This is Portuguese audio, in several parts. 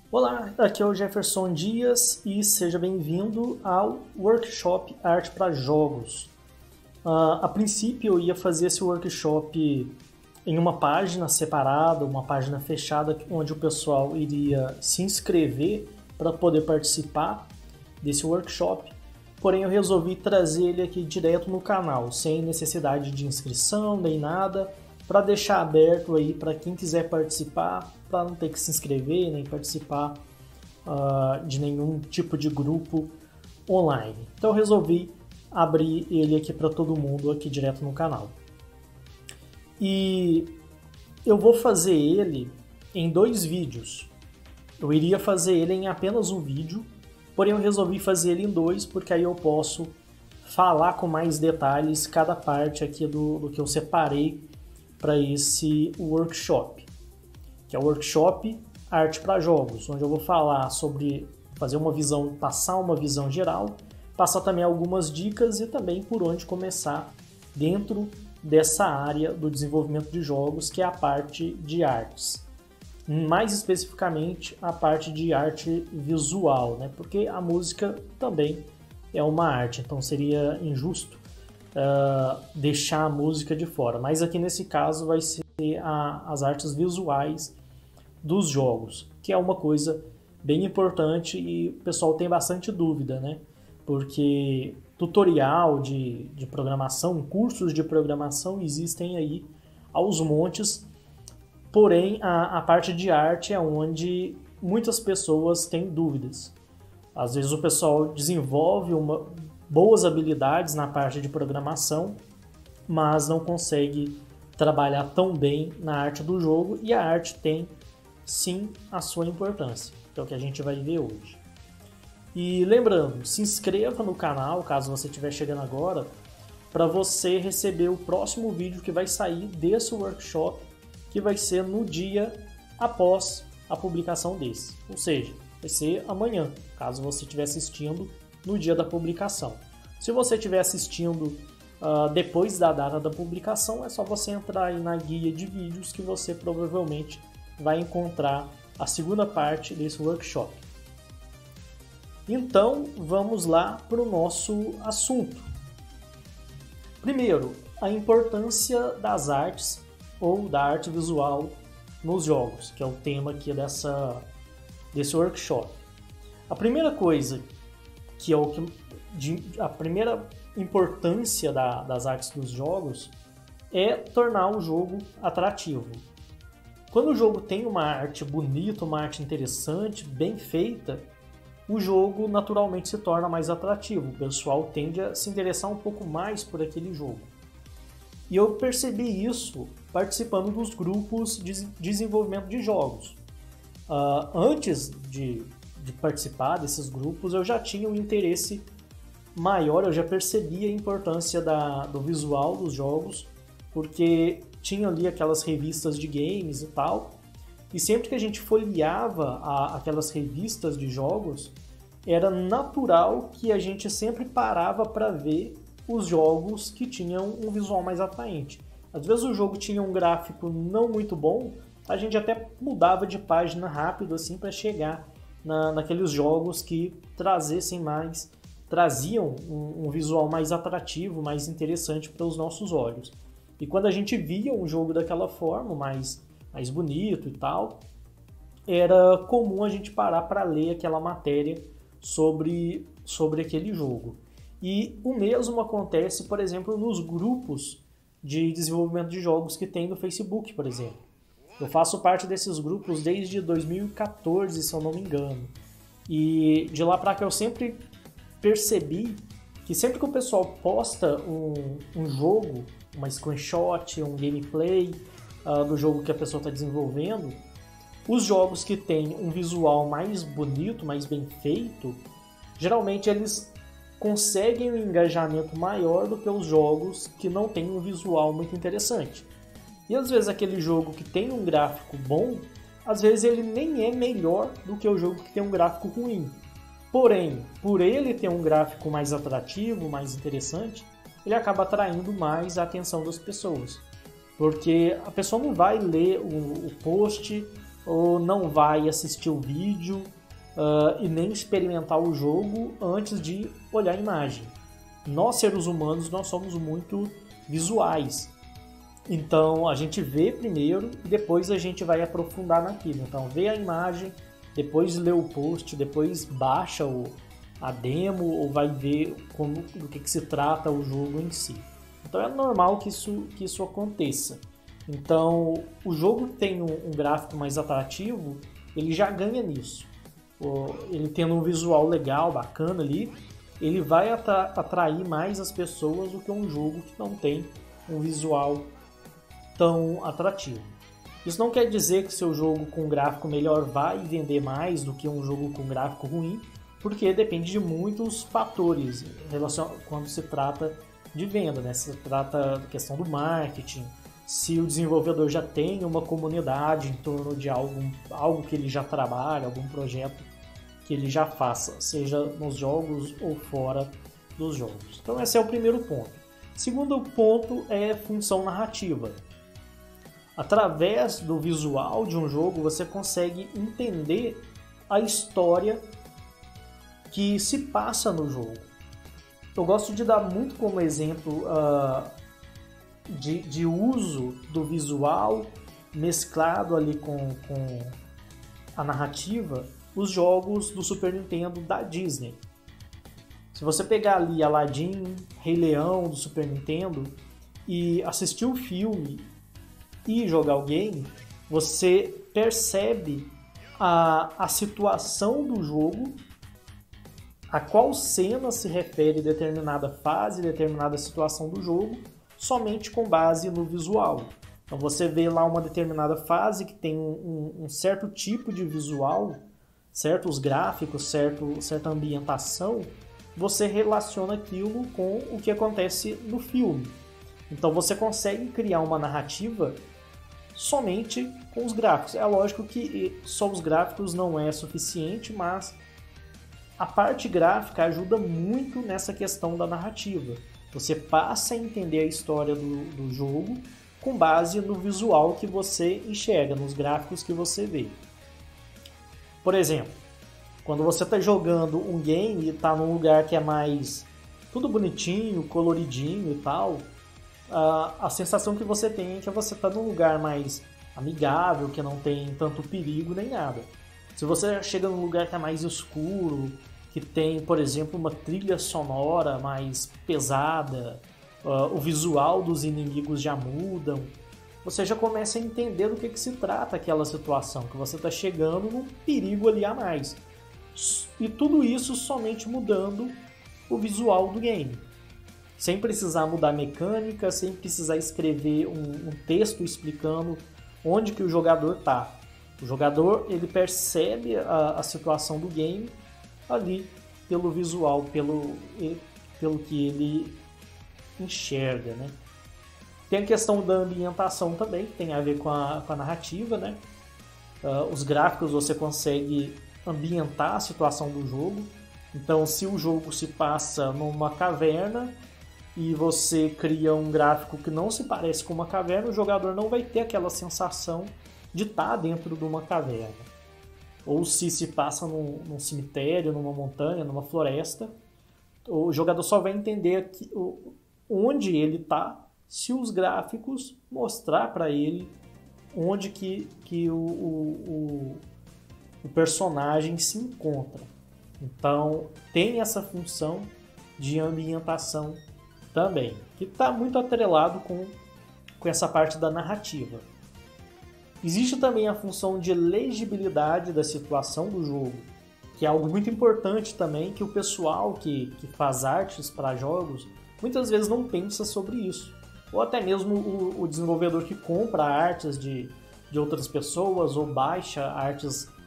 Olá, aqui é o Jefferson Dias e seja bem-vindo ao Workshop Arte para Jogos. A princípio eu ia fazer esse workshop em uma página separada, uma página fechada, onde o pessoal iria se inscrever para poder participar desse workshop. Porém eu resolvi trazer ele aqui direto no canal, sem necessidade de inscrição nem nada, para deixar aberto aí para quem quiser participar, para não ter que se inscrever nem participar de nenhum tipo de grupo online. Então eu resolvi abrir ele aqui para todo mundo aqui direto no canal. E eu vou fazer ele em 2 vídeos. Eu iria fazer ele em apenas um vídeo, porém eu resolvi fazer ele em 2 porque aí eu posso falar com mais detalhes cada parte aqui do que eu separei para esse workshop, que é o Workshop Arte para Jogos, onde eu vou falar sobre fazer uma visão, passar uma visão geral, passar também algumas dicas e também por onde começar dentro dessa área do desenvolvimento de jogos, que é a parte de artes. Mais especificamente a parte de arte visual, né? Porque a música também é uma arte, então seria injusto deixar a música de fora. Mas aqui nesse caso vai ser as artes visuais dos jogos, que é uma coisa bem importante e o pessoal tem bastante dúvida, né? Porque tutorial de programação, cursos de programação existem aí aos montes, porém a parte de arte é onde muitas pessoas têm dúvidas. Às vezes o pessoal desenvolve boas habilidades na parte de programação, mas não consegue trabalhar tão bem na arte do jogo, e a arte tem sim a sua importância, que é o que a gente vai ver hoje. E lembrando, se inscreva no canal caso você estiver chegando agora, para você receber o próximo vídeo que vai sair desse workshop, que vai ser no dia após a publicação desse, ou seja, vai ser amanhã, caso você estiver assistindo no dia da publicação. Se você estiver assistindo depois da data da publicação, é só você entrar aí na guia de vídeos que você provavelmente vai encontrar a segunda parte desse workshop. Então, vamos lá para o nosso assunto. Primeiro, a importância das artes ou da arte visual nos jogos, que é o tema aqui desse workshop. A primeira coisa que é a primeira importância das artes dos jogos é tornar o jogo atrativo. Quando o jogo tem uma arte bonita, uma arte interessante, bem feita, o jogo naturalmente se torna mais atrativo. O pessoal tende a se interessar um pouco mais por aquele jogo. E eu percebi isso participando dos grupos de desenvolvimento de jogos. Antes de participar desses grupos, eu já tinha um interesse maior, eu já percebia a importância do visual dos jogos, porque tinha ali aquelas revistas de games e tal, e sempre que a gente folheava aquelas revistas de jogos, era natural que a gente sempre parava para ver os jogos que tinham um visual mais atraente. Às vezes o jogo tinha um gráfico não muito bom, a gente até mudava de página rápido assim para chegar naqueles jogos que traziam um visual mais atrativo, mais interessante para os nossos olhos. E quando a gente via um jogo daquela forma, mais bonito e tal, era comum a gente parar para ler aquela matéria sobre aquele jogo. E o mesmo acontece, por exemplo, nos grupos de desenvolvimento de jogos que tem no Facebook, por exemplo. Eu faço parte desses grupos desde 2014, se eu não me engano. E de lá para cá eu sempre percebi que sempre que o pessoal posta um jogo, uma screenshot, um gameplay do jogo que a pessoa está desenvolvendo, os jogos que têm um visual mais bonito, mais bem feito, geralmente eles conseguem um engajamento maior do que os jogos que não têm um visual muito interessante. E às vezes aquele jogo que tem um gráfico bom, às vezes ele nem é melhor do que o jogo que tem um gráfico ruim. Porém, por ele ter um gráfico mais atrativo, mais interessante, ele acaba atraindo mais a atenção das pessoas. Porque a pessoa não vai ler o post ou não vai assistir o vídeo e nem experimentar o jogo antes de olhar a imagem. Nós, seres humanos, nós somos muito visuais. Então, a gente vê primeiro e depois a gente vai aprofundar naquilo. Então, vê a imagem, depois lê o post, depois baixa a demo ou vai ver do que se trata o jogo em si. Então, é normal que isso aconteça. Então, o jogo que tem um gráfico mais atrativo, ele já ganha nisso. Ele tendo um visual legal, bacana ali, ele vai atrair mais as pessoas do que um jogo que não tem um visual tão atrativo. Isso não quer dizer que seu jogo com gráfico melhor vai vender mais do que um jogo com gráfico ruim, porque depende de muitos fatores quando se trata de venda, né? Se trata da questão do marketing, se o desenvolvedor já tem uma comunidade em torno de algo que ele já trabalha, algum projeto que ele já faça, seja nos jogos ou fora dos jogos. Então esse é o primeiro ponto. Segundo ponto é função narrativa. Através do visual de um jogo, você consegue entender a história que se passa no jogo. Eu gosto de dar muito como exemplo de uso do visual mesclado ali com a narrativa, os jogos do Super Nintendo da Disney. Se você pegar ali Aladdin, Rei Leão do Super Nintendo e assistir o filme e jogar o game, você percebe a situação do jogo, a qual cena se refere a determinada fase, determinada situação do jogo, somente com base no visual. Então você vê lá uma determinada fase que tem um certo tipo de visual, certos gráficos, certa ambientação, você relaciona aquilo com o que acontece no filme. Então você consegue criar uma narrativa somente com os gráficos. É lógico que só os gráficos não é suficiente, mas a parte gráfica ajuda muito nessa questão da narrativa. Você passa a entender a história do jogo com base no visual que você enxerga, nos gráficos que você vê. Por exemplo, quando você está jogando um game e está num lugar que é mais tudo bonitinho, coloridinho e tal, a sensação que você tem é que você está num lugar mais amigável, que não tem tanto perigo nem nada. Se você chega num lugar que é mais escuro, que tem, por exemplo, uma trilha sonora mais pesada, o visual dos inimigos já mudam, você já começa a entender do que se trata aquela situação, que você está chegando num perigo ali a mais. E tudo isso somente mudando o visual do game. Sem precisar mudar mecânica, sem precisar escrever um texto explicando onde que o jogador está. O jogador ele percebe a situação do game ali pelo visual, pelo que ele enxerga, né? Tem a questão da ambientação também, que tem a ver com a narrativa, né? Os gráficos você consegue ambientar a situação do jogo. Então, se o jogo se passa numa caverna e você cria um gráfico que não se parece com uma caverna, o jogador não vai ter aquela sensação de estar dentro de uma caverna. Ou se passa num cemitério, numa montanha, numa floresta, o jogador só vai entender onde ele está se os gráficos mostrar para ele onde que o personagem se encontra. Então tem essa função de ambientação também, que está muito atrelado com essa parte da narrativa. Existe também a função de legibilidade da situação do jogo, que é algo muito importante também, que o pessoal que faz artes para jogos muitas vezes não pensa sobre isso. Ou até mesmo o desenvolvedor que compra artes de outras pessoas ou baixa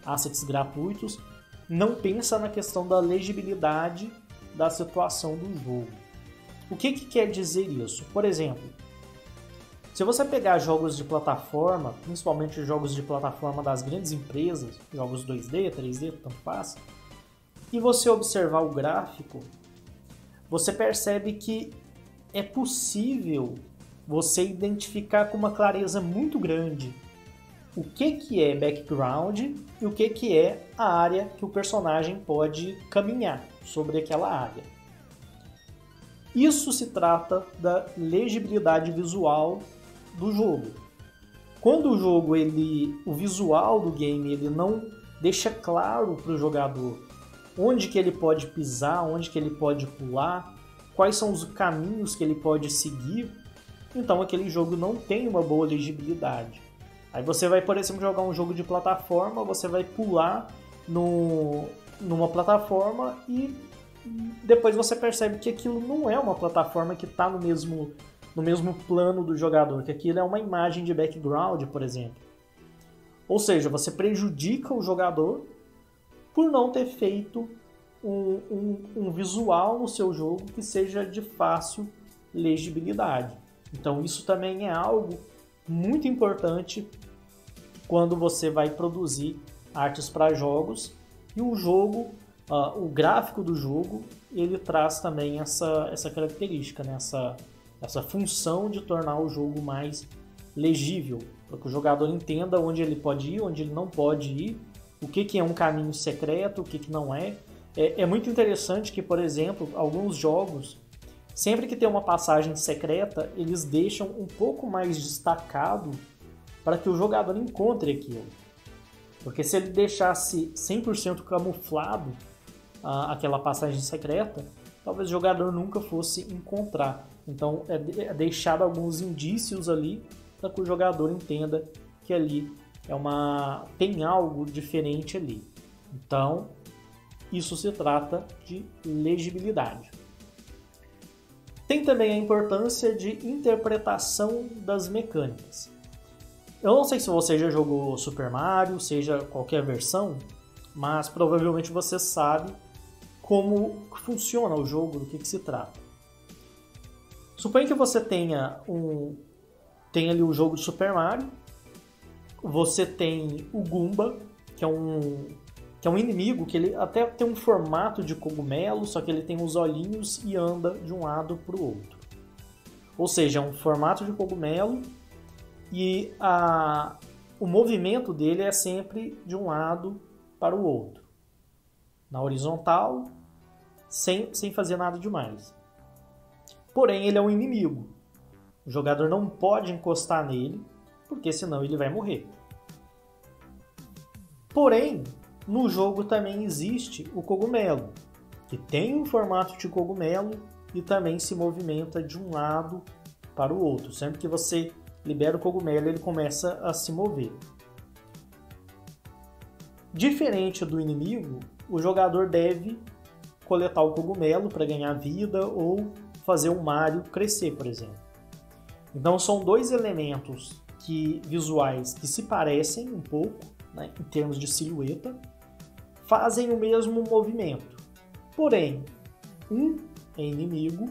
assets gratuitos, não pensa na questão da legibilidade da situação do jogo. O que quer dizer isso? Por exemplo, se você pegar jogos de plataforma, principalmente jogos de plataforma das grandes empresas, jogos 2D, 3D, tanto faz, e você observar o gráfico, você percebe que é possível você identificar com uma clareza muito grande o que é background e o que é a área que o personagem pode caminhar sobre aquela área. Isso se trata da legibilidade visual do jogo. Quando o jogo, o visual do game, ele não deixa claro para o jogador onde que ele pode pisar, onde que ele pode pular, quais são os caminhos que ele pode seguir, então aquele jogo não tem uma boa legibilidade. Aí você vai, por exemplo, jogar um jogo de plataforma, você vai pular numa plataforma e depois você percebe que aquilo não é uma plataforma que está no mesmo plano do jogador, que aquilo é uma imagem de background, por exemplo. Ou seja, você prejudica o jogador por não ter feito um visual no seu jogo que seja de fácil legibilidade. Então isso também é algo muito importante quando você vai produzir artes para jogos, e o jogo, o gráfico do jogo, ele traz também essa característica, né? essa função de tornar o jogo mais legível, para que o jogador entenda onde ele pode ir, onde ele não pode ir, o que é um caminho secreto, o que não é. É muito interessante que, por exemplo, alguns jogos, sempre que tem uma passagem secreta, eles deixam um pouco mais destacado para que o jogador encontre aquilo. Porque se ele deixasse 100% camuflado aquela passagem secreta, talvez o jogador nunca fosse encontrar. Então é deixado alguns indícios ali para que o jogador entenda que ali tem algo diferente ali. Então, isso se trata de legibilidade. Tem também a importância de interpretação das mecânicas. Eu não sei se você já jogou Super Mario, seja qualquer versão, mas provavelmente você sabe como funciona o jogo, do que se trata. Suponha que você tem ali o jogo de Super Mario, você tem o Goomba, que é um inimigo, que ele até tem um formato de cogumelo, só que ele tem os olhinhos e anda de um lado para o outro. Ou seja, é um formato de cogumelo e o movimento dele é sempre de um lado para o outro. Na horizontal, sem fazer nada demais. Porém, ele é um inimigo. O jogador não pode encostar nele, porque senão ele vai morrer. Porém, no jogo também existe o cogumelo, que tem um formato de cogumelo e também se movimenta de um lado para o outro. Sempre que você libera o cogumelo, ele começa a se mover. Diferente do inimigo, o jogador deve coletar o cogumelo para ganhar vida ou fazer o Mario crescer, por exemplo. Então são dois elementos visuais que se parecem um pouco, né, em termos de silhueta, fazem o mesmo movimento. Porém, um é inimigo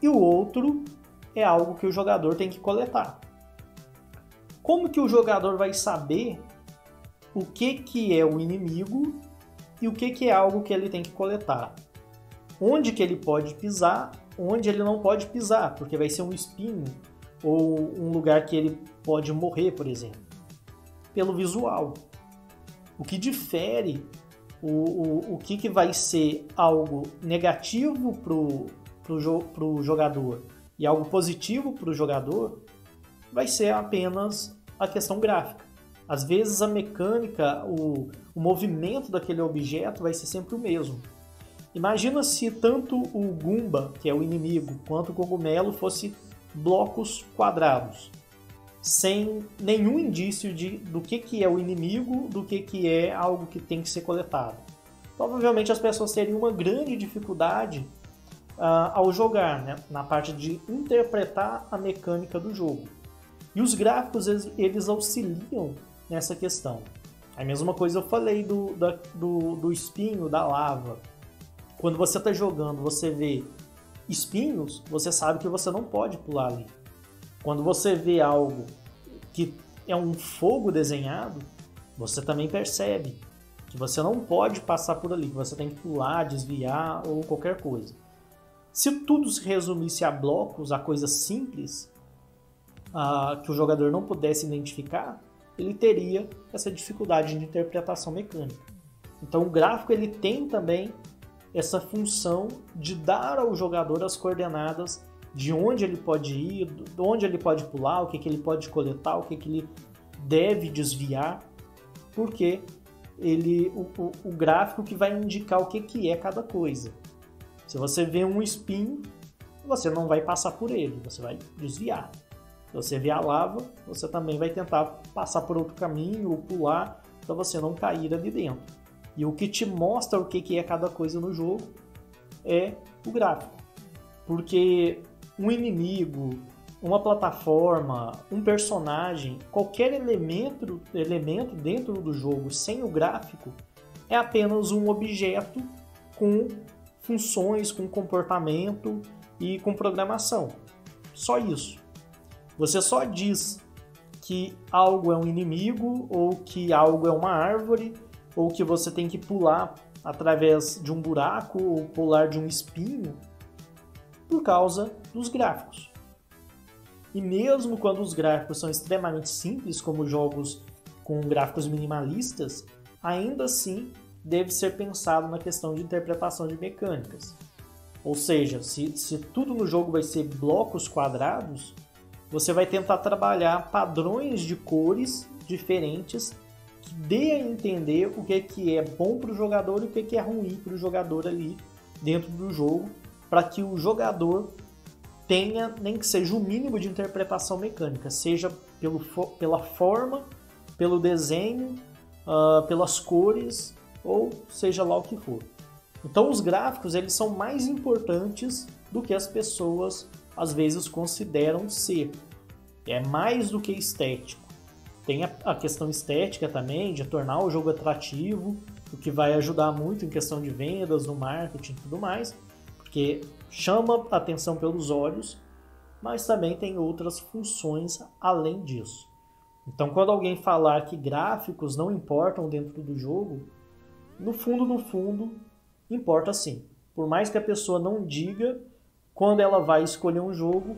e o outro é algo que o jogador tem que coletar. Como que o jogador vai saber o que é o inimigo e o que é algo que ele tem que coletar? Onde que ele pode pisar, onde ele não pode pisar, porque vai ser um espinho ou um lugar que ele pode morrer, por exemplo. Pelo visual. O que difere o que vai ser algo negativo para o jogador e algo positivo para o jogador vai ser apenas a questão gráfica. Às vezes a mecânica, o movimento daquele objeto vai ser sempre o mesmo. Imagina se tanto o Goomba, que é o inimigo, quanto o cogumelo fosse blocos quadrados, sem nenhum indício do que é o inimigo, do que é algo que tem que ser coletado. Provavelmente as pessoas teriam uma grande dificuldade ao jogar, né? Na parte de interpretar a mecânica do jogo. E os gráficos, eles auxiliam nessa questão. A mesma coisa eu falei do espinho, da lava. Quando você está jogando, você vê espinhos, você sabe que você não pode pular ali. Quando você vê algo que é um fogo desenhado, você também percebe que você não pode passar por ali, que você tem que pular, desviar ou qualquer coisa. Se tudo se resumisse a blocos, a coisas simples, que o jogador não pudesse identificar, ele teria essa dificuldade de interpretação mecânica. Então o gráfico ele tem também essa função de dar ao jogador as coordenadas de onde ele pode ir, de onde ele pode pular, o que ele pode coletar, o que ele deve desviar, porque o gráfico que vai indicar o que é cada coisa. Se você vê um espinho, você não vai passar por ele, você vai desviar. Se você vê a lava, você também vai tentar passar por outro caminho ou pular para você não cair ali dentro. E o que te mostra o que é cada coisa no jogo é o gráfico. Porque um inimigo, uma plataforma, um personagem, qualquer elemento dentro do jogo sem o gráfico é apenas um objeto com funções, com comportamento e com programação. Só isso. Você só diz que algo é um inimigo, ou que algo é uma árvore, ou que você tem que pular através de um buraco ou pular de um espinho por causa dos gráficos. E mesmo quando os gráficos são extremamente simples, como jogos com gráficos minimalistas, ainda assim deve ser pensado na questão de interpretação de mecânicas. Ou seja, se tudo no jogo vai ser blocos quadrados, você vai tentar trabalhar padrões de cores diferentes que dê a entender o que é bom para o jogador e o que é ruim para o jogador ali dentro do jogo, para que o jogador tenha, nem que seja o mínimo de interpretação mecânica, seja pela forma, pelo desenho, pelas cores, ou seja lá o que for. Então os gráficos eles são mais importantes do que as pessoas às vezes consideram ser. É mais do que estético. Tem a questão estética também, de tornar o jogo atrativo, o que vai ajudar muito em questão de vendas, no marketing e tudo mais, porque chama a atenção pelos olhos, mas também tem outras funções além disso. Então, quando alguém falar que gráficos não importam dentro do jogo, no fundo, importa sim. Por mais que a pessoa não diga, quando ela vai escolher um jogo,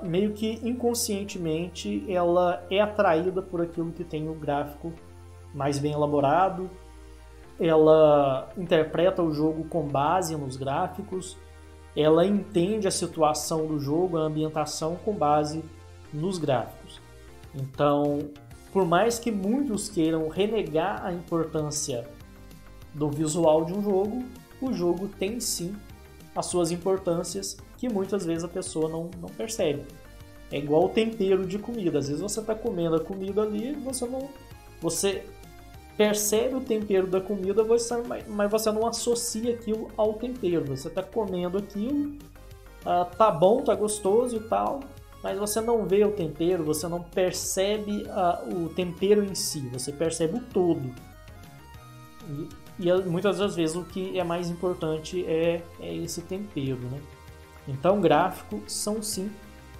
meio que inconscientemente ela é atraída por aquilo que tem o gráfico mais bem elaborado, ela interpreta o jogo com base nos gráficos, ela entende a situação do jogo, a ambientação com base nos gráficos. Então, por mais que muitos queiram renegar a importância do visual de um jogo, o jogo tem sim as suas importâncias que muitas vezes a pessoa não percebe. É igual o tempero de comida. Às vezes você está comendo a comida ali e você percebe o tempero da comida, mas você não associa aquilo ao tempero. Você está comendo aquilo, tá bom, tá gostoso e tal, mas você não vê o tempero, você não percebe o tempero em si, você percebe o todo. E muitas das vezes o que é mais importante é esse tempero, né? Então gráficos são sim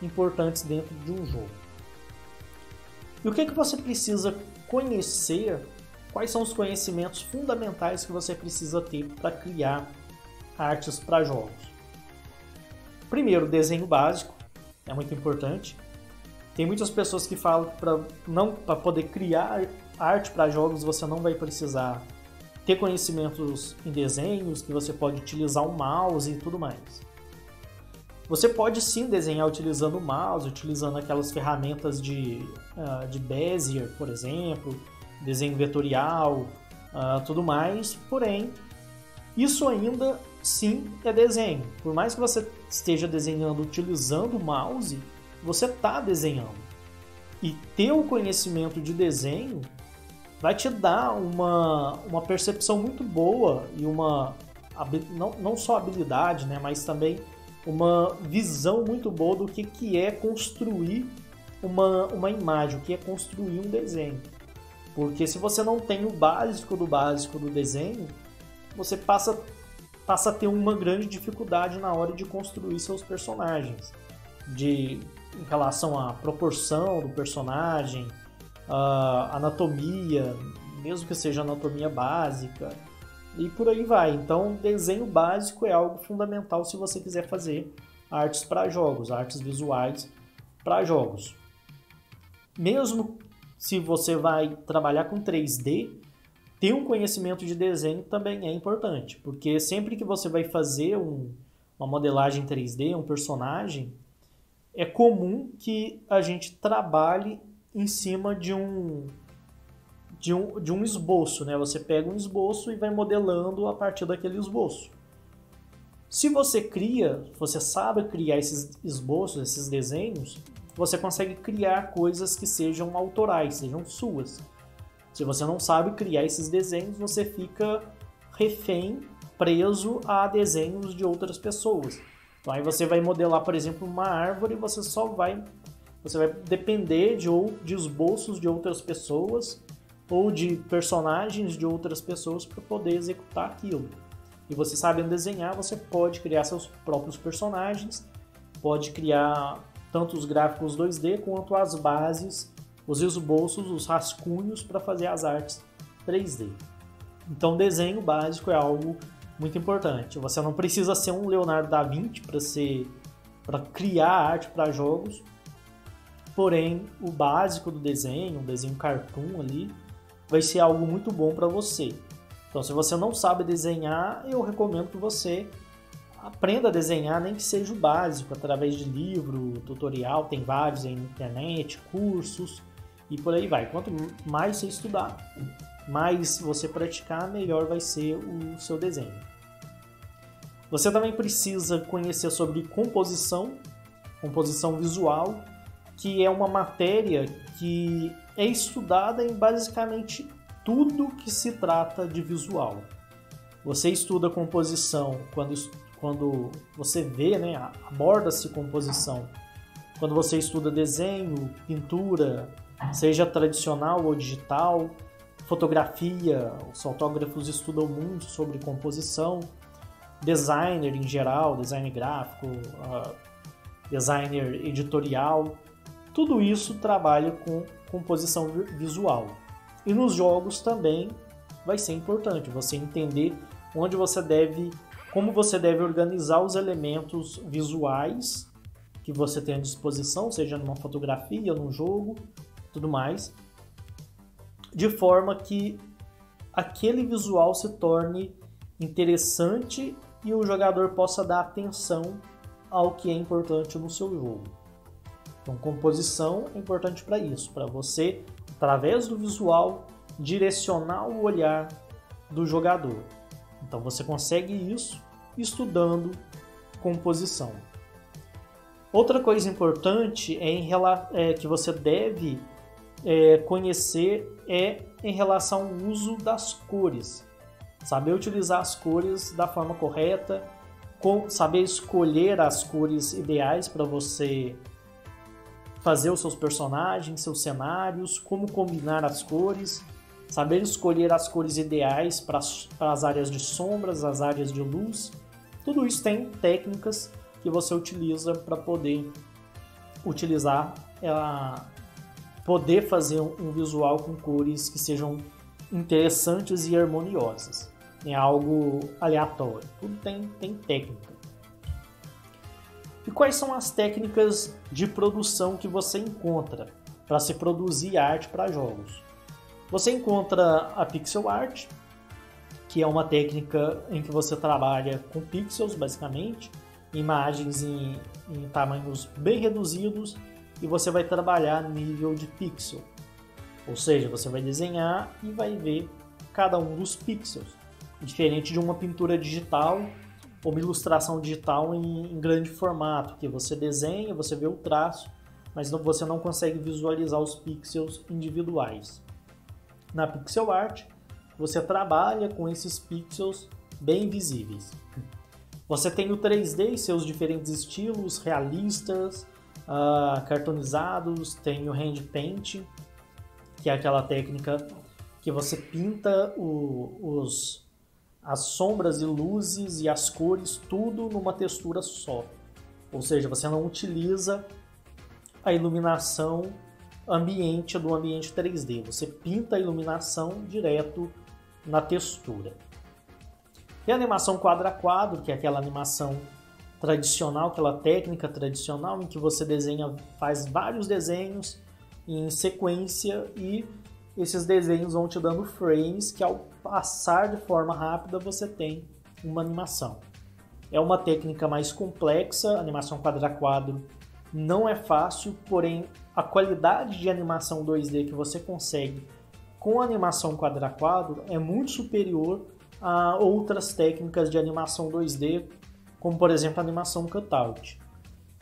importantes dentro de um jogo. E o que você precisa conhecer? Quais são os conhecimentos fundamentais que você precisa ter para criar artes para jogos? Primeiro, desenho básico, é muito importante. Tem muitas pessoas que falam que para poder criar arte para jogos você não vai precisar ter conhecimentos em desenhos, que você pode utilizar um mouse e tudo mais. Você pode sim desenhar utilizando o mouse, utilizando aquelas ferramentas de Bezier, por exemplo, desenho vetorial, tudo mais, porém, isso ainda sim é desenho. Por mais que você esteja desenhando utilizando o mouse, você está desenhando. E ter o conhecimento de desenho vai te dar uma percepção muito boa e não só habilidade, né, mas também uma visão muito boa do que é construir uma imagem, o que é construir um desenho. Porque se você não tem o básico do desenho, você passa a ter uma grande dificuldade na hora de construir seus personagens. Em relação à proporção do personagem, anatomia, mesmo que seja anatomia básica, e por aí vai. Então, desenho básico é algo fundamental se você quiser fazer artes para jogos, artes visuais para jogos. Mesmo se você vai trabalhar com 3D, ter um conhecimento de desenho também é importante, porque sempre que você vai fazer uma modelagem 3D, um personagem, é comum que a gente trabalhe em cima de um esboço, né? Você pega um esboço e vai modelando a partir daquele esboço. Se você sabe criar esses esboços, esses desenhos, você consegue criar coisas que sejam autorais, sejam suas. Se você não sabe criar esses desenhos, você fica refém, preso a desenhos de outras pessoas. Então aí você vai modelar, por exemplo, uma árvore e você vai depender de esboços de outras pessoas ou de personagens de outras pessoas para poder executar aquilo. E você sabendo desenhar, você pode criar seus próprios personagens, pode criar tanto os gráficos 2D quanto as bases, os esboços, os rascunhos para fazer as artes 3D. Então, desenho básico é algo muito importante. Você não precisa ser um Leonardo da Vinci para criar arte para jogos, porém, o básico do desenho, um desenho cartoon ali, vai ser algo muito bom para você. Então, se você não sabe desenhar, eu recomendo que você aprenda a desenhar, nem que seja o básico, através de livro, tutorial, tem vários aí na internet, cursos e por aí vai. Quanto mais você estudar, mais você praticar, melhor vai ser o seu desenho. Você também precisa conhecer sobre composição visual, que é uma matéria que é estudada em basicamente tudo que se trata de visual. Você estuda composição quando você vê, né, aborda-se composição. Quando você estuda desenho, pintura, seja tradicional ou digital, fotografia, os fotógrafos estudam muito sobre composição, designer em geral, design gráfico, designer editorial, tudo isso trabalha com composição visual. E nos jogos também vai ser importante você entender como você deve organizar os elementos visuais que você tem à disposição, seja numa fotografia, num jogo, tudo mais, de forma que aquele visual se torne interessante e o jogador possa dar atenção ao que é importante no seu jogo. Então, composição é importante para isso, para você, através do visual, direcionar o olhar do jogador. Então, você consegue isso estudando composição. Outra coisa importante que você deve conhecer em relação ao uso das cores. Saber utilizar as cores da forma correta, saber escolher as cores ideais para você fazer os seus personagens, seus cenários, como combinar as cores, saber escolher as cores ideais para as áreas de sombras, as áreas de luz. Tudo isso tem técnicas que você utiliza para poder poder fazer um visual com cores que sejam interessantes e harmoniosas. É algo aleatório. Tudo tem técnica. E quais são as técnicas de produção que você encontra para se produzir arte para jogos? Você encontra a pixel art, que é uma técnica em que você trabalha com pixels, basicamente, imagens em tamanhos bem reduzidos, e você vai trabalhar nível de pixel. Ou seja, você vai desenhar e vai ver cada um dos pixels. Diferente de uma pintura digital ou uma ilustração digital em grande formato, que você desenha, você vê o traço, mas você não consegue visualizar os pixels individuais. Na pixel art, você trabalha com esses pixels bem visíveis. Você tem o 3D e seus diferentes estilos, realistas, cartoonizados, tem o hand paint, que é aquela técnica que você pinta as sombras e luzes e as cores, tudo numa textura só. Ou seja, você não utiliza a iluminação ambiente do ambiente 3D. Você pinta a iluminação direto na textura. E a animação quadro a quadro, que é aquela animação tradicional, aquela técnica tradicional em que você faz vários desenhos em sequência e esses desenhos vão te dando frames que ao passar de forma rápida você tem uma animação. É uma técnica mais complexa, animação quadro a quadro não é fácil, porém a qualidade de animação 2D que você consegue com a animação quadro a quadro é muito superior a outras técnicas de animação 2D, como por exemplo a animação cutout.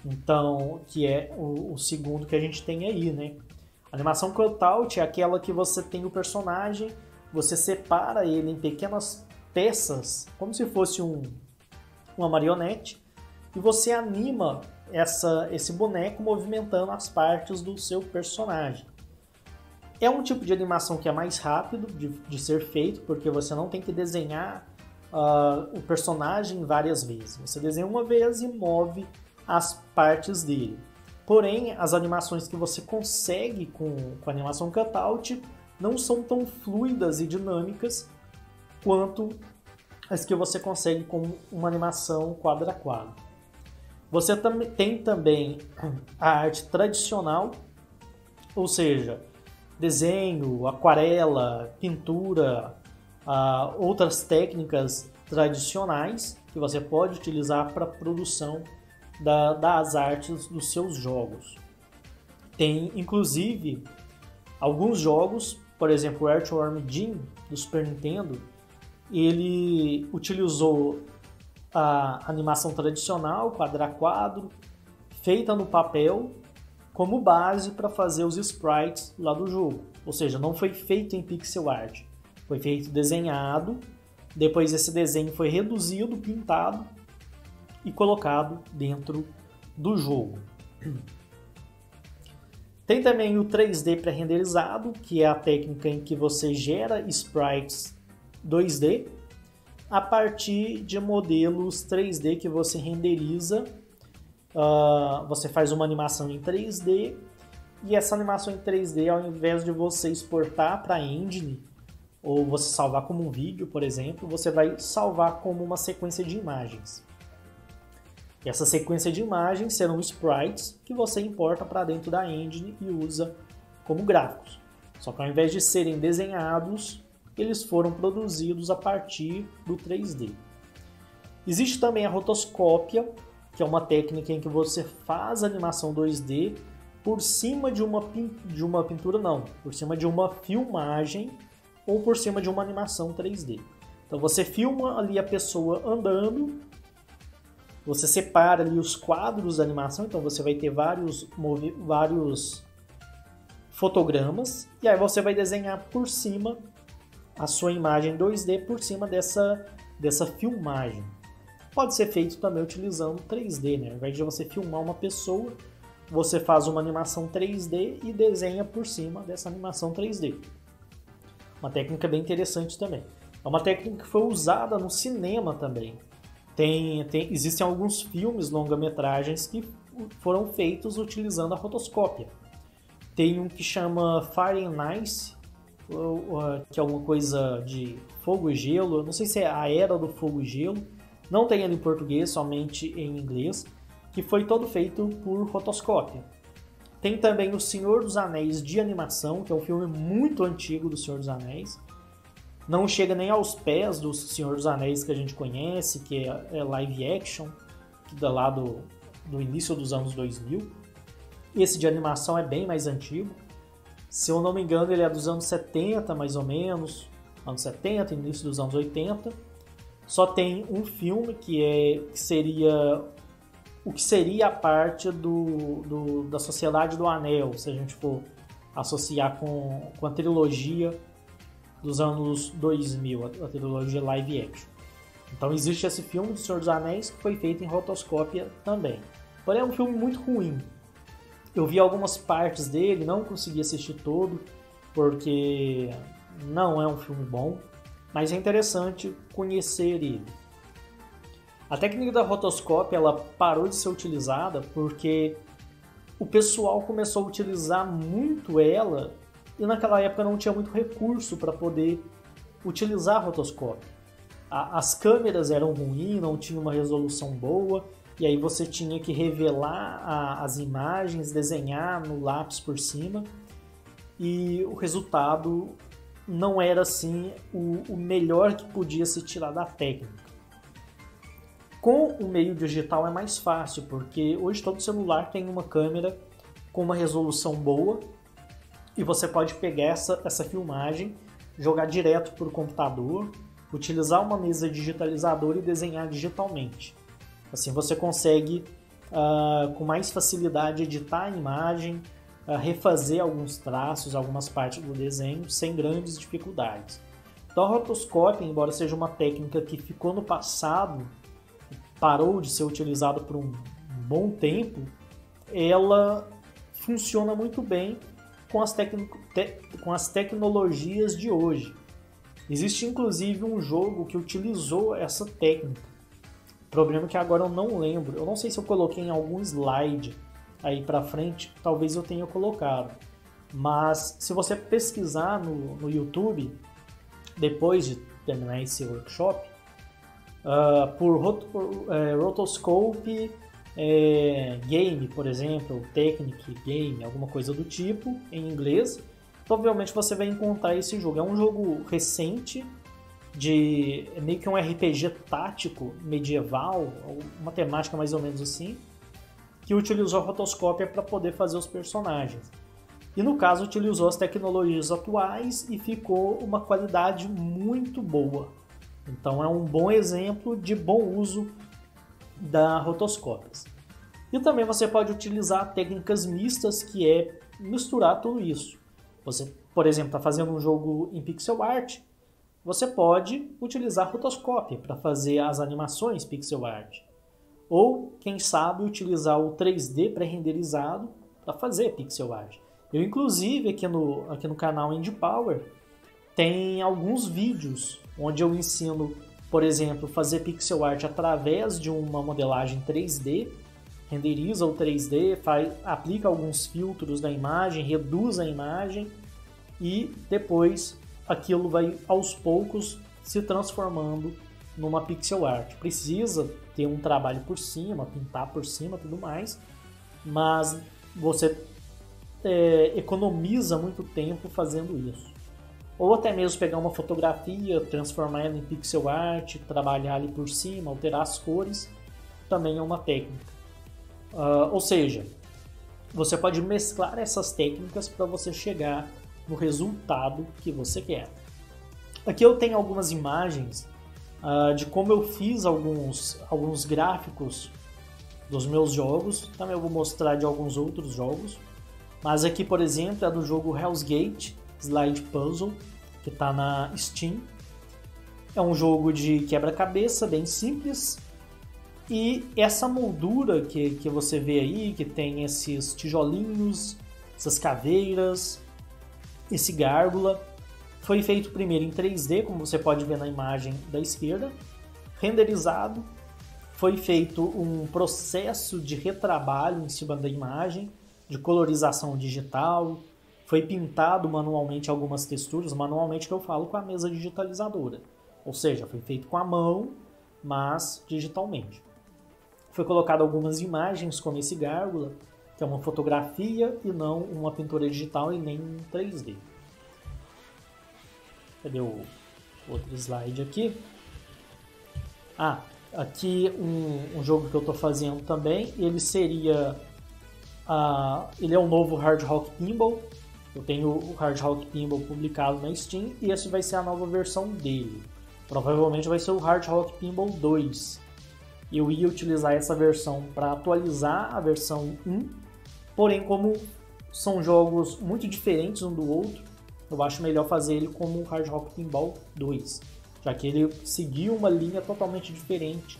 Então, que é o segundo que a gente tem aí, né? A animação cutout é aquela que você tem o personagem, você separa ele em pequenas peças, como se fosse uma marionete, e você anima esse boneco movimentando as partes do seu personagem. É um tipo de animação que é mais rápido de ser feito, porque você não tem que desenhar o personagem várias vezes. Você desenha uma vez e move as partes dele. Porém, as animações que você consegue com a animação cutout não são tão fluidas e dinâmicas quanto as que você consegue com uma animação quadro a quadro. Você tem também a arte tradicional, ou seja, desenho, aquarela, pintura, outras técnicas tradicionais que você pode utilizar para a produção das artes dos seus jogos. Tem, inclusive, alguns jogos, por exemplo, o Earthworm Jim, do Super Nintendo, ele utilizou a animação tradicional, quadro a quadro, feita no papel, como base para fazer os sprites lá do jogo. Ou seja, não foi feito em pixel art, foi feito desenhado, depois esse desenho foi reduzido, pintado e colocado dentro do jogo. Tem também o 3D pré-renderizado, que é a técnica em que você gera sprites 2D a partir de modelos 3D que você renderiza. Você faz uma animação em 3D e essa animação em 3D, ao invés de você exportar para a engine ou você salvar como um vídeo, por exemplo, você vai salvar como uma sequência de imagens. E essa sequência de imagens serão sprites que você importa para dentro da engine e usa como gráficos. Só que ao invés de serem desenhados, eles foram produzidos a partir do 3D. Existe também a rotoscópia, que é uma técnica em que você faz animação 2D por cima de uma pintura, não, por cima de uma filmagem ou por cima de uma animação 3D. Então você filma ali a pessoa andando, você separa ali os quadros da animação, então você vai ter vários fotogramas, e aí você vai desenhar por cima a sua imagem 2D por cima dessa filmagem. Pode ser feito também utilizando 3D, né? Ao invés de você filmar uma pessoa, você faz uma animação 3D e desenha por cima dessa animação 3D. Uma técnica bem interessante também. É uma técnica que foi usada no cinema também. Existem alguns filmes, longa-metragens, que foram feitos utilizando a rotoscópia. Tem um que chama Fire and Ice, que é alguma coisa de fogo e gelo. Eu não sei se é a Era do Fogo e Gelo. Não tem ele em português, somente em inglês, que foi todo feito por rotoscópia. Tem também O Senhor dos Anéis de animação, que é um filme muito antigo do Senhor dos Anéis. Não chega nem aos pés do Senhor dos Anéis que a gente conhece, que é live action, que dá lá do início dos anos 2000. Esse de animação é bem mais antigo. Se eu não me engano, ele é dos anos 70, mais ou menos. Anos 70, início dos anos 80. Só tem um filme que seria a parte da Sociedade do Anel, se a gente for associar com a trilogia dos anos 2000, a trilogia live action. Então existe esse filme do Senhor dos Anéis que foi feito em rotoscópia também. Porém é um filme muito ruim. Eu vi algumas partes dele, não consegui assistir todo, porque não é um filme bom, mas é interessante conhecer ele. A técnica da rotoscópia ela parou de ser utilizada porque o pessoal começou a utilizar muito ela e naquela época não tinha muito recurso para poder utilizar a rotoscópia. As câmeras eram ruins, não tinha uma resolução boa, e aí você tinha que revelar as imagens, desenhar no lápis por cima, e o resultado não era assim o melhor que podia se tirar da técnica. Com o meio digital é mais fácil, porque hoje todo celular tem uma câmera com uma resolução boa e você pode pegar essa filmagem, jogar direto para o computador, utilizar uma mesa digitalizadora e desenhar digitalmente. Assim você consegue com mais facilidade editar a imagem, refazer alguns traços, algumas partes do desenho sem grandes dificuldades. Então a rotoscópia, embora seja uma técnica que ficou no passado, parou de ser utilizada por um bom tempo, ela funciona muito bem com as tecnologias de hoje. Existe inclusive um jogo que utilizou essa técnica. O problema é que agora eu não lembro. Eu não sei se eu coloquei em algum slide aí pra frente, talvez eu tenha colocado. Mas se você pesquisar no YouTube, depois de terminar esse workshop, por rotoscope game, por exemplo, technic game, alguma coisa do tipo, em inglês, provavelmente você vai encontrar esse jogo. É um jogo recente, é meio que um RPG tático medieval, uma temática mais ou menos assim, que utilizou a rotoscópia para poder fazer os personagens. E no caso utilizou as tecnologias atuais e ficou uma qualidade muito boa. Então é um bom exemplo de bom uso da rotoscópias. E também você pode utilizar técnicas mistas, que é misturar tudo isso. Você, por exemplo, está fazendo um jogo em pixel art, você pode utilizar rotoscópia para fazer as animações pixel art. Ou, quem sabe, utilizar o 3D pré-renderizado para fazer pixel art. Eu, inclusive, aqui no canal Indie Power, tem alguns vídeos onde eu ensino, por exemplo, fazer pixel art através de uma modelagem 3D, renderiza o 3D, aplica alguns filtros na imagem, reduz a imagem e depois aquilo vai aos poucos se transformando numa pixel art. Precisa ter um trabalho por cima, pintar por cima e tudo mais, mas você economiza muito tempo fazendo isso. Ou até mesmo pegar uma fotografia, transformar ela em pixel art, trabalhar ali por cima, alterar as cores, também é uma técnica. Ou seja, você pode mesclar essas técnicas para você chegar no resultado que você quer. Aqui eu tenho algumas imagens de como eu fiz alguns gráficos dos meus jogos. Também eu vou mostrar de alguns outros jogos. Mas aqui, por exemplo, é do jogo Hell's Gate Slide Puzzle, que está na Steam. É um jogo de quebra-cabeça, bem simples. E essa moldura que você vê aí, que tem esses tijolinhos, essas caveiras, esse gárgula, foi feito primeiro em 3D, como você pode ver na imagem da esquerda, renderizado, foi feito um processo de retrabalho em cima da imagem, de colorização digital, foi pintado manualmente algumas texturas, manualmente que eu falo com a mesa digitalizadora, ou seja, foi feito com a mão, mas digitalmente. Foi colocado algumas imagens como esse gárgula, que é uma fotografia e não uma pintura digital e nem um 3D. Cadê o outro slide aqui? Aqui um jogo que eu estou fazendo também, ele seria... ele é o novo Hard Rock Pinball. Eu tenho o Hard Rock Pinball publicado na Steam e essa vai ser a nova versão dele. Provavelmente vai ser o Hard Rock Pinball 2. Eu ia utilizar essa versão para atualizar a versão 1, porém como são jogos muito diferentes um do outro, eu acho melhor fazer ele como o Hard Rock Pinball 2, já que ele seguiu uma linha totalmente diferente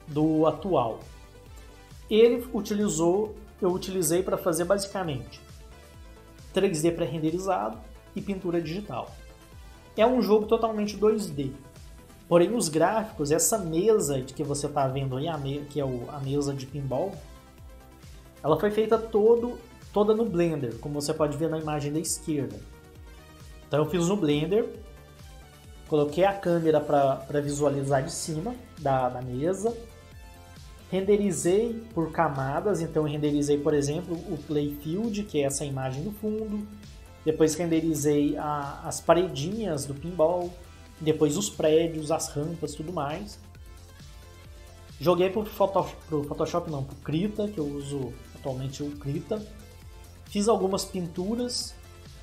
do atual. Eu utilizei para fazer basicamente 3D pré-renderizado e pintura digital. É um jogo totalmente 2D. Porém, os gráficos, essa mesa que você está vendo aí, que é a mesa de pinball, ela foi feita toda no Blender, como você pode ver na imagem da esquerda. Então eu fiz no Blender, coloquei a câmera para visualizar de cima da mesa, Renderizei por camadas, então eu renderizei, por exemplo, o playfield, que é essa imagem do fundo. Depois renderizei as paredinhas do pinball. Depois os prédios, as rampas, tudo mais. Joguei pro Photoshop não, pro Krita, que eu uso atualmente o Krita. Fiz algumas pinturas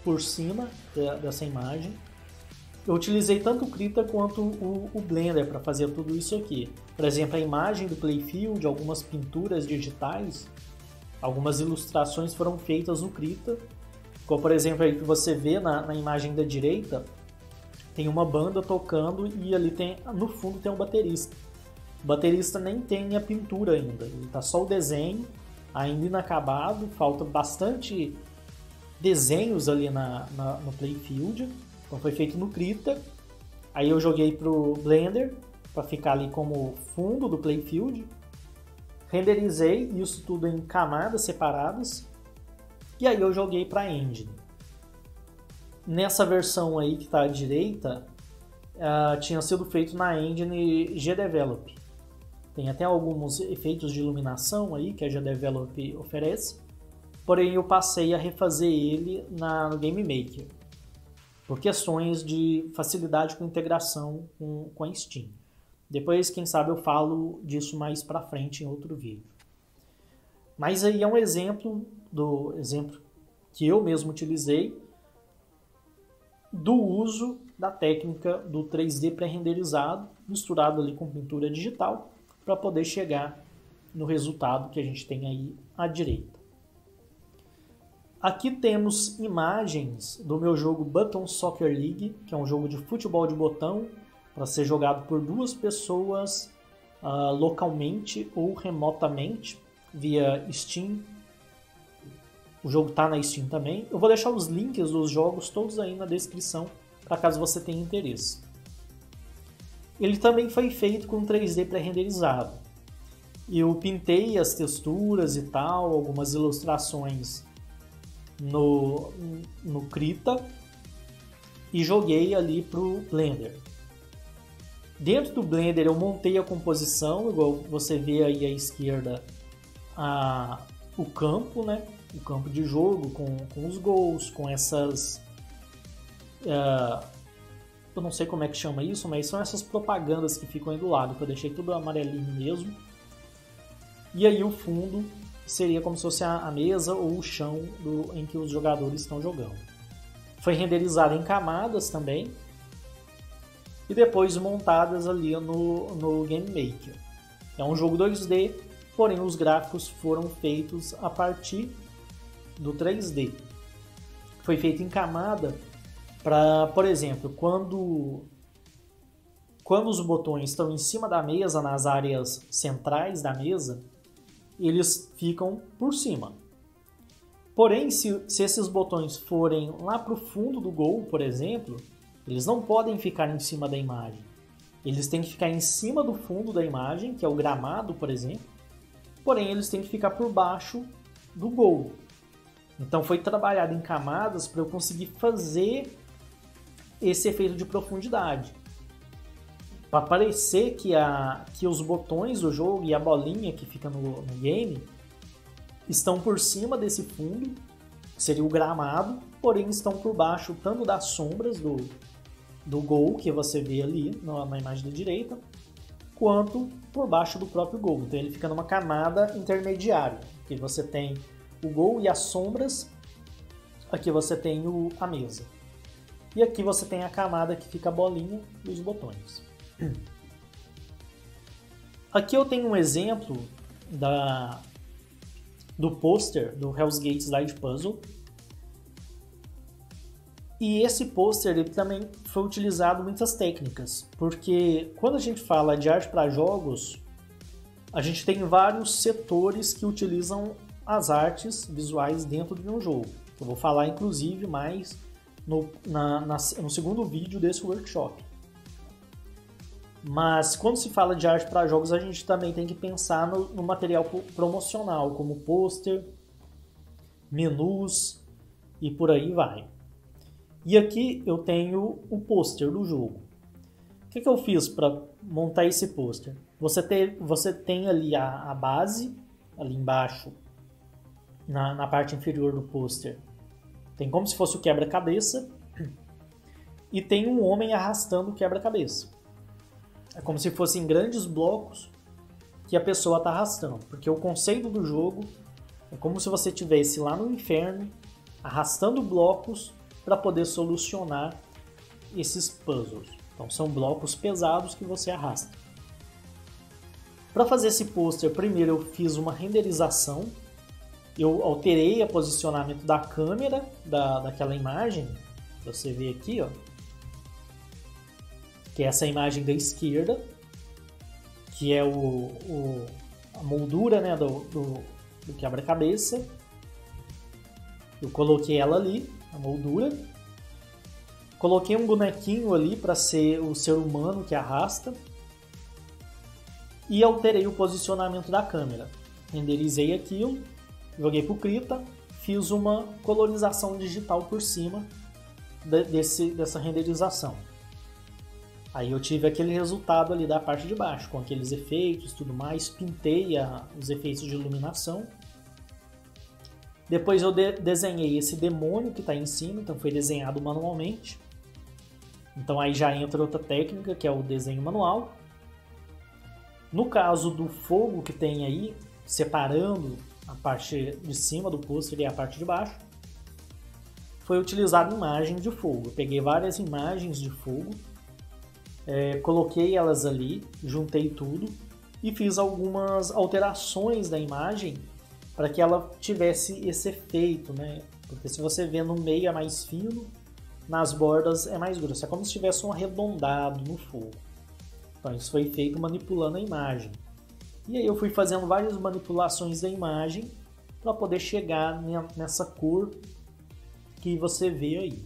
por cima dessa imagem. Eu utilizei tanto o Krita quanto o Blender para fazer tudo isso aqui. Por exemplo, a imagem do playfield, algumas pinturas digitais, algumas ilustrações foram feitas no Krita. Como por exemplo aí que você vê na imagem da direita, tem uma banda tocando e ali no fundo tem um baterista. O baterista nem tem a pintura ainda, ele tá só o desenho, ainda inacabado, falta bastante desenhos ali no playfield. Então foi feito no Krita. Aí eu joguei pro Blender para ficar ali como fundo do playfield. Renderizei isso tudo em camadas separadas. E aí eu joguei para a engine. Nessa versão aí que está à direita, tinha sido feito na engine GDevelop. Tem até alguns efeitos de iluminação aí que a GDevelop oferece. Porém eu passei a refazer ele no Game Maker, por questões de facilidade com integração com a Steam. Depois, quem sabe, eu falo disso mais para frente em outro vídeo. Mas aí é um exemplo que eu mesmo utilizei do uso da técnica do 3D pré-renderizado, misturado ali com pintura digital, para poder chegar no resultado que a gente tem aí à direita. Aqui temos imagens do meu jogo Button Soccer League, que é um jogo de futebol de botão para ser jogado por duas pessoas localmente ou remotamente via Steam. O jogo está na Steam também. Eu vou deixar os links dos jogos todos aí na descrição, para caso você tenha interesse. Ele também foi feito com 3D pré-renderizado. Eu pintei as texturas e tal, algumas ilustrações no Krita e joguei ali pro Blender. Dentro do Blender eu montei a composição, igual você vê aí à esquerda o campo, né? O campo de jogo com os gols, com essas... eu não sei como é que chama isso, mas são essas propagandas que ficam aí do lado, que eu deixei tudo amarelinho mesmo. E aí o fundo seria como se fosse a mesa ou o chão em que os jogadores estão jogando. Foi renderizado em camadas também e depois montadas ali no Game Maker. É um jogo 2D, porém os gráficos foram feitos a partir do 3D. Foi feito em camada para, por exemplo, quando os botões estão em cima da mesa, nas áreas centrais da mesa, eles ficam por cima. Porém, se esses botões forem lá para o fundo do gol, por exemplo, eles não podem ficar em cima da imagem. Eles têm que ficar em cima do fundo da imagem, que é o gramado, por exemplo. Porém, eles têm que ficar por baixo do gol. Então foi trabalhado em camadas para eu conseguir fazer esse efeito de profundidade. Para parecer que os botões do jogo e a bolinha que fica no game estão por cima desse fundo, que seria o gramado, porém estão por baixo tanto das sombras do gol, que você vê ali na imagem da direita, quanto por baixo do próprio gol. Então ele fica numa camada intermediária, que você tem o gol e as sombras, aqui você tem a mesa. E aqui você tem a camada que fica a bolinha e os botões. Aqui eu tenho um exemplo do pôster do Hell's Gate Slide Puzzle. E esse pôster ele também foi utilizado muitas técnicas, porque quando a gente fala de arte para jogos, a gente tem vários setores que utilizam as artes visuais dentro de um jogo. Eu vou falar inclusive mais no segundo vídeo desse workshop. Mas quando se fala de arte para jogos, a gente também tem que pensar no material promocional, como pôster, menus e por aí vai. E aqui eu tenho o pôster do jogo. que eu fiz para montar esse pôster? Você tem ali a base, ali embaixo, na parte inferior do pôster. Tem como se fosse o quebra-cabeça e tem um homem arrastando o quebra-cabeça. É como se fossem grandes blocos que a pessoa está arrastando, porque o conceito do jogo é como se você estivesse lá no inferno arrastando blocos para poder solucionar esses puzzles. Então são blocos pesados que você arrasta. Para fazer esse pôster, primeiro eu fiz uma renderização. Eu alterei o posicionamento da câmera daquela imagem. Você vê aqui, ó, que é essa imagem da esquerda, que é a moldura, né, do quebra-cabeça. Eu coloquei ela ali, a moldura. Coloquei um bonequinho ali para ser o ser humano que arrasta. E alterei o posicionamento da câmera. Renderizei aquilo, joguei para o Krita, fiz uma colorização digital por cima dessa renderização. Aí eu tive aquele resultado ali da parte de baixo, com aqueles efeitos e tudo mais, pintei os efeitos de iluminação. Depois eu desenhei esse demônio que está aí em cima, então foi desenhado manualmente. Então aí já entra outra técnica, que é o desenho manual. No caso do fogo que tem aí, separando a parte de cima do pôster e a parte de baixo, foi utilizada imagem de fogo. Eu peguei várias imagens de fogo, coloquei elas ali, juntei tudo e fiz algumas alterações da imagem para que ela tivesse esse efeito, né? Porque se você vê no meio é mais fino, nas bordas é mais grosso. É como se tivesse um arredondado no fogo. Então isso foi feito manipulando a imagem. E aí eu fui fazendo várias manipulações da imagem para poder chegar nessa cor que você vê aí.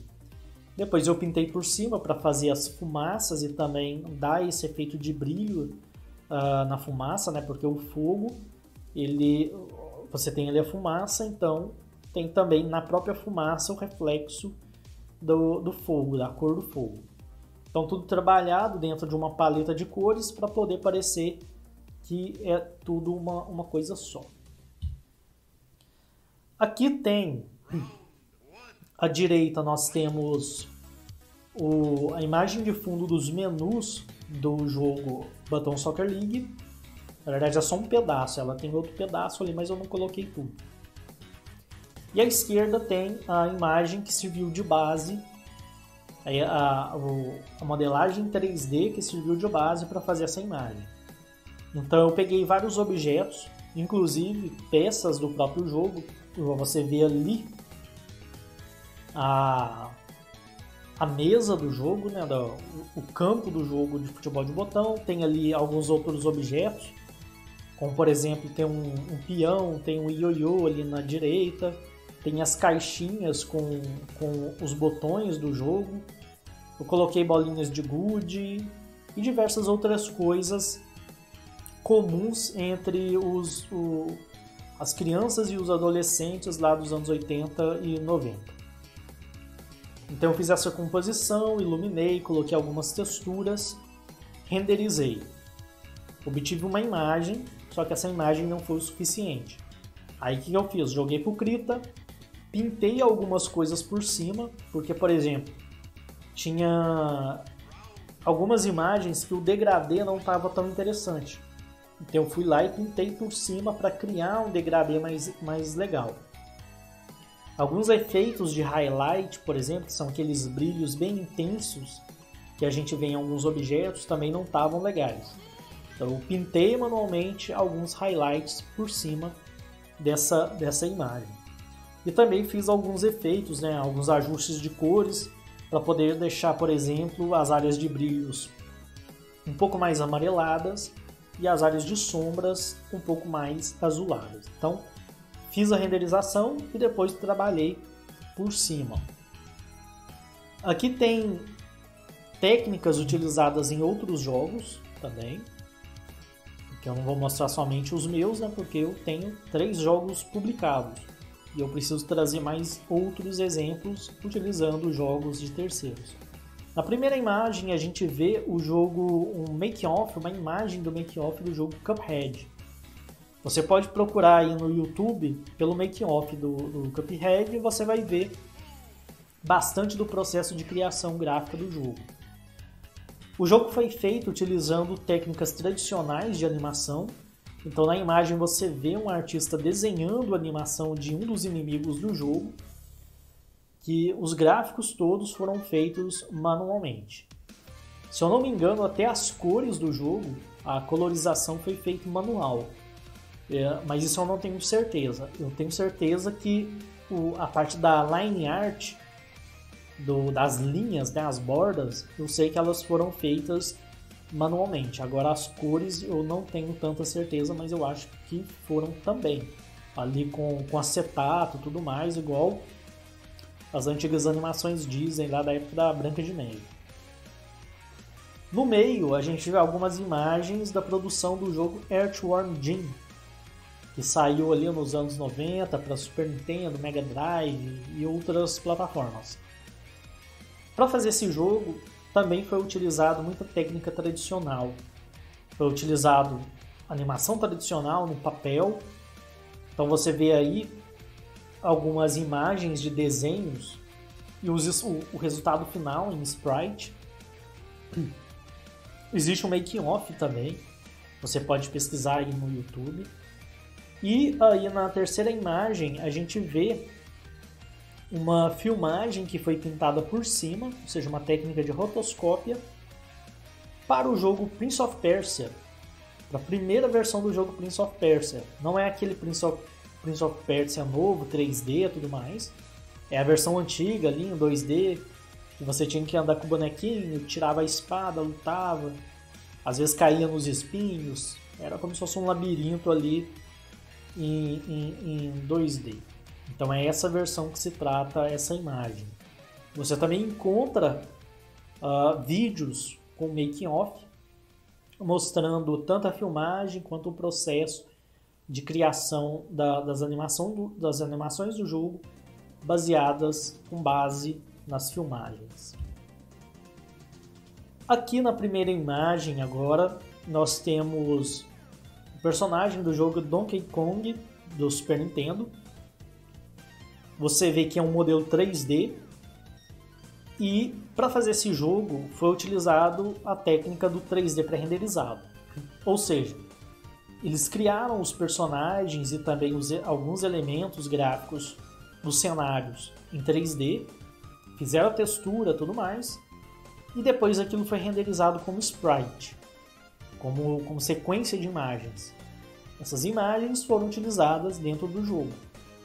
Depois eu pintei por cima para fazer as fumaças e também dar esse efeito de brilho na fumaça, né? Porque o fogo, você tem ali a fumaça, então tem também na própria fumaça o reflexo do fogo, da cor do fogo. Então tudo trabalhado dentro de uma paleta de cores para poder parecer que é tudo uma coisa só. Aqui tem, à direita nós temos a imagem de fundo dos menus do jogo Button Soccer League. Na verdade é só um pedaço, ela tem outro pedaço ali, mas eu não coloquei tudo. E à esquerda tem a imagem que serviu de base, a modelagem 3D que serviu de base para fazer essa imagem. Então eu peguei vários objetos, inclusive peças do próprio jogo. Você vê ali a mesa do jogo, né, o campo do jogo de futebol de botão. Tem ali alguns outros objetos, como por exemplo tem um peão, tem um ioiô ali na direita, tem as caixinhas com os botões do jogo. Eu coloquei bolinhas de gude e diversas outras coisas comuns entre as crianças e os adolescentes lá dos anos 80 e 90. Então eu fiz essa composição, iluminei, coloquei algumas texturas, renderizei. Obtive uma imagem, só que essa imagem não foi o suficiente. Aí o que eu fiz? Joguei pro Krita, pintei algumas coisas por cima, porque, por exemplo, tinha algumas imagens que o degradê não estava tão interessante. Então eu fui lá e pintei por cima para criar um degradê mais legal. Alguns efeitos de highlight, por exemplo, são aqueles brilhos bem intensos que a gente vê em alguns objetos, também não estavam legais. Então eu pintei manualmente alguns highlights por cima dessa imagem. E também fiz alguns efeitos, né, alguns ajustes de cores para poder deixar, por exemplo, as áreas de brilhos um pouco mais amareladas e as áreas de sombras um pouco mais azuladas. Então fiz a renderização e depois trabalhei por cima. Aqui tem técnicas utilizadas em outros jogos também, que eu não vou mostrar somente os meus, né, porque eu tenho 3 jogos publicados e eu preciso trazer mais outros exemplos utilizando jogos de terceiros. Na primeira imagem a gente vê o jogo, um making-of, uma imagem do making-of do jogo Cuphead. Você pode procurar aí no YouTube pelo making-of do Cuphead e você vai ver bastante do processo de criação gráfica do jogo. O jogo foi feito utilizando técnicas tradicionais de animação. Então na imagem você vê um artista desenhando a animação de um dos inimigos do jogo, que os gráficos todos foram feitos manualmente. Se eu não me engano, até as cores do jogo, a colorização foi feita manual. Mas isso eu não tenho certeza. Eu tenho certeza que a parte da line art, das linhas, né, as bordas, eu sei que elas foram feitas manualmente. Agora as cores eu não tenho tanta certeza, mas eu acho que foram também. Ali com acetato e tudo mais, igual as antigas animações Disney lá da época da Branca de Neve. No meio a gente vê algumas imagens da produção do jogo Earthworm Jim, que saiu ali nos anos 90 para Super Nintendo, Mega Drive e outras plataformas. Para fazer esse jogo também foi utilizado muita técnica tradicional. Foi utilizado animação tradicional no papel. Então você vê aí algumas imagens de desenhos e o resultado final em sprite. Existe um making-of também, você pode pesquisar aí no YouTube. E aí na terceira imagem a gente vê uma filmagem que foi pintada por cima, ou seja, uma técnica de rotoscópia, para o jogo Prince of Persia, para a primeira versão do jogo Prince of Persia. Não é aquele Prince of Persia novo, 3D e tudo mais. É a versão antiga ali, em 2D, que você tinha que andar com o bonequinho, tirava a espada, lutava, às vezes caía nos espinhos. Era como se fosse um labirinto ali em 2D. Então é essa versão que se trata essa imagem. Você também encontra vídeos com making of, mostrando tanto a filmagem quanto o processo de criação das animações do jogo, baseadas com base nas filmagens. Aqui na primeira imagem agora nós temos o personagem do jogo Donkey Kong do Super Nintendo. Você vê que é um modelo 3D e para fazer esse jogo foi utilizado a técnica do 3D pré-renderizado. Ou seja, eles criaram os personagens e também alguns elementos gráficos dos cenários em 3D, fizeram a textura e tudo mais, e depois aquilo foi renderizado como sprite, como sequência de imagens. Essas imagens foram utilizadas dentro do jogo.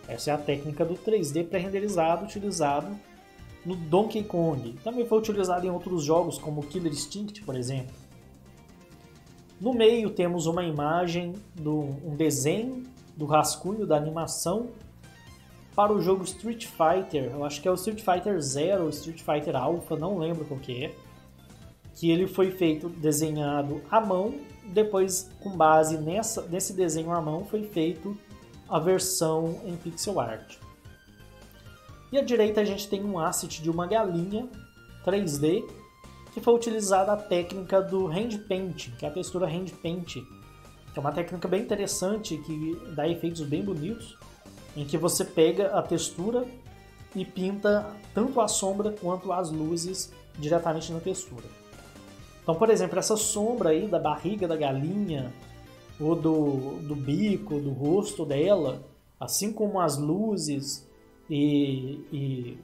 Essa é a técnica do 3D pré-renderizado utilizado no Donkey Kong. Também foi utilizado em outros jogos como Killer Instinct, por exemplo. No meio temos uma imagem, um desenho do rascunho da animação para o jogo Street Fighter. Eu acho que é o Street Fighter Zero ou Street Fighter Alpha, não lembro qual que é. Que ele foi desenhado à mão, depois com base nesse desenho à mão foi feito a versão em pixel art. E à direita a gente tem um asset de uma galinha 3D, que foi utilizada a técnica do hand paint, que é a textura hand paint, que é uma técnica bem interessante que dá efeitos bem bonitos, em que você pega a textura e pinta tanto a sombra quanto as luzes diretamente na textura. Então, por exemplo, essa sombra aí da barriga da galinha, ou do bico, do rosto dela, assim como as luzes e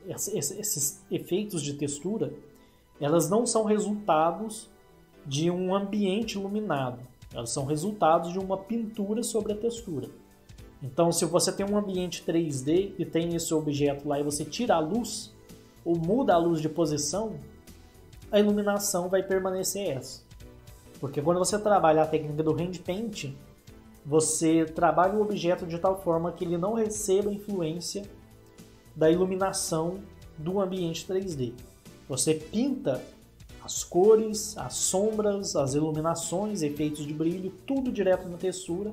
esses efeitos de textura, elas não são resultados de um ambiente iluminado, elas são resultados de uma pintura sobre a textura. Então, se você tem um ambiente 3D e tem esse objeto lá e você tira a luz, ou muda a luz de posição, a iluminação vai permanecer essa. Porque quando você trabalha a técnica do hand paint, você trabalha o objeto de tal forma que ele não receba influência da iluminação do ambiente 3D. Você pinta as cores, as sombras, as iluminações, efeitos de brilho, tudo direto na textura,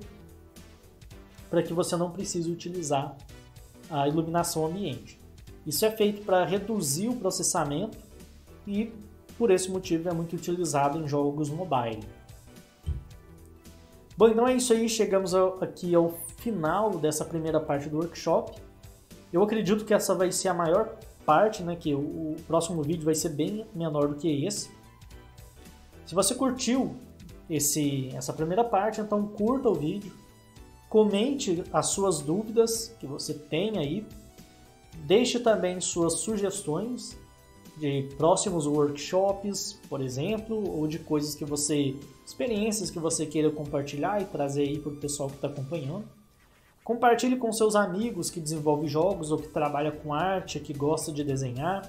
para que você não precise utilizar a iluminação ambiente. Isso é feito para reduzir o processamento e por esse motivo é muito utilizado em jogos mobile. Bom, então é isso aí, chegamos aqui ao final dessa primeira parte do workshop. Eu acredito que essa vai ser a maior parte, né, que o próximo vídeo vai ser bem menor do que esse. Se você curtiu essa primeira parte, então curta o vídeo, comente as suas dúvidas que você tem aí, deixe também suas sugestões de próximos workshops, por exemplo, ou de coisas que experiências que você queira compartilhar e trazer aí para o pessoal que está acompanhando. Compartilhe com seus amigos que desenvolvem jogos ou que trabalham com arte, que gosta de desenhar,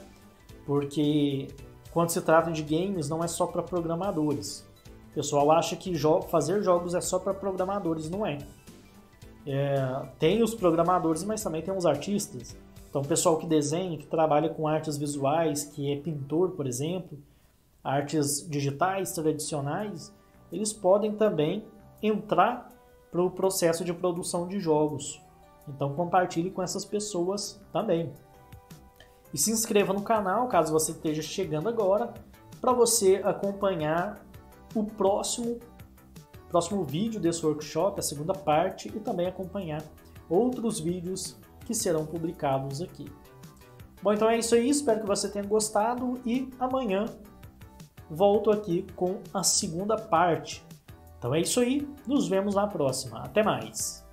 porque quando se trata de games não é só para programadores. O pessoal acha que fazer jogos é só para programadores, não é. Tem os programadores, mas também tem os artistas. Então, o pessoal que desenha, que trabalha com artes visuais, que é pintor, por exemplo, artes digitais tradicionais, eles podem também entrar para o processo de produção de jogos. Então, compartilhe com essas pessoas também. E se inscreva no canal, caso você esteja chegando agora, para você acompanhar o próximo vídeo desse workshop, a segunda parte, e também acompanhar outros vídeos que serão publicados aqui. Bom, então é isso aí, espero que você tenha gostado e amanhã volto aqui com a segunda parte. Então é isso aí, nos vemos na próxima. Até mais!